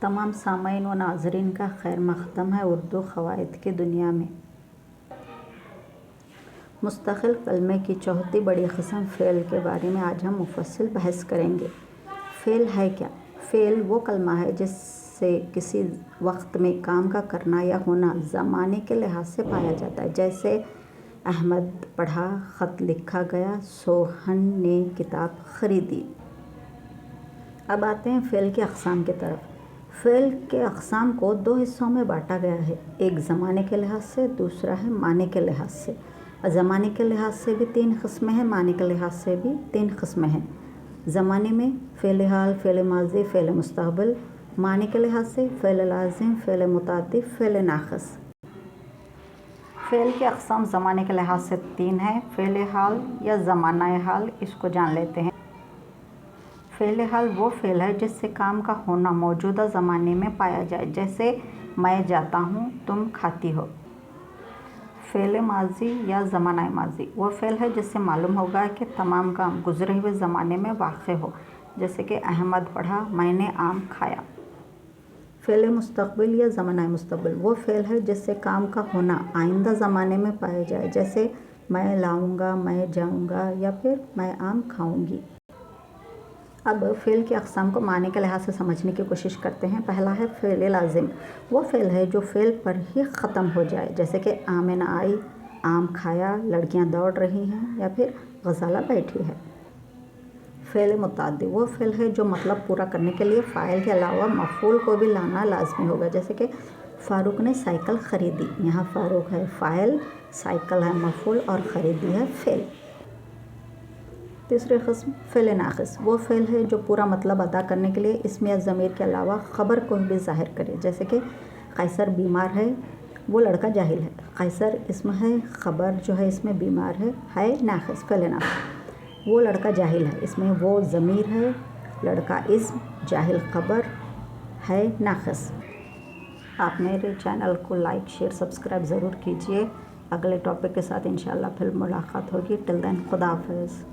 تمام سامعین و ناظرین کا خیر مقدم ہے اردو قواعد کی دنیا میں۔ مستقل کلمے کی چوتھی بڑی قسم فعل کے بارے میں آج ہم مفصل بحث کریں گے۔ فعل ہے کیا؟ فعل وہ کلمہ ہے جس سے کسی وقت میں کام کا کرنا یا ہونا زمانے کے لحاظ سے پایا جاتا ہے، جیسے احمد پڑھا، خط لکھا گیا، سوہن نے کتاب خریدی۔ اب آتے ہیں فعل کی اقسام کی طرف۔ فعل کے اقسام کو دو حصوں میں بانٹا گیا ہے، ایک زمانے کے لحاظ سے، دوسرا ہے معنی کے لحاظ سے۔ زمانے کے لحاظ سے بھی 3 قسمیں ہیں، معنی کے لحاظ سے بھی 3 قسمیں ہیں۔ زمانے میں فعل حال، فعل ماضی، فعل مستقبل۔ معنی کے لحاظ سے فعل لازم، فعل متعدی، فعل ناقص۔ فعل کی اقسام زمانے کے لحاظ سے 3 ہیں۔ فعل حال یا زمانہ حال، اس کو جان لیتے ہیں۔ فعل حال وہ فعل ہے جس سے کام کا ہونا موجودہ زمانے میں پایا جائے، جیسے میں جاتا ہوں، تم کھاتی ہو۔ فعل ماضی یا زمانہ ماضی وہ فعل ہے جس سے معلوم ہوگا کہ تمام کام گزرے ہوئے زمانے میں واقع ہو، جیسے کہ احمد پڑھا، میں نے آم کھایا۔ فعل مستقبل یا زمانہ مستقبل وہ فعل ہے جس سے کام کا ہونا آئندہ زمانے میں پایا جائے، جیسے میں لاؤں گا، میں جاؤں گا یا پھر میں آم کھاؤں گی۔ اب فعل کی اقسام کو معنی کے لحاظ سے سمجھنے کی کوشش کرتے ہیں۔ پہلا ہے فعل لازم، وہ فعل ہے جو فعل پر ہی ختم ہو جائے، جیسے کہ آمنہ آئی، آم کھایا، لڑکیاں دوڑ رہی ہیں یا پھر غزالہ بیٹھی ہے۔ فعل متعدی وہ فعل ہے جو مطلب پورا کرنے کے لیے فاعل کے علاوہ مفعول کو بھی لانا لازمی ہوگا، جیسے کہ فاروق نے سائیکل خریدی۔ یہاں فاروق ہے فاعل، سائیکل ہے مفعول اور خریدی ہے فعل۔ تیسری قسم فعل ناقص وہ فعل ہے جو پورا مطلب ادا کرنے کے لیے اسم یا ضمیر کے علاوہ خبر کو بھی ظاہر کرے، جیسے کہ قیصر بیمار ہے، وہ لڑکا جاہل ہے۔ قیصر اسم ہے، خبر جو ہے اس میں بیمار ہے ناقص، فعل ناقص۔ وہ لڑکا جاہل ہے، اس میں وہ ضمیر ہے، لڑکا اسم، جاہل خبر، ہے ناقص۔ آپ میرے چینل کو لائک، شیئر، سبسکرائب ضرور کیجیے۔ اگلے ٹاپک کے ساتھ انشاءاللہ پھر ملاقات ہوگی۔ ٹل دین خدا حافظ۔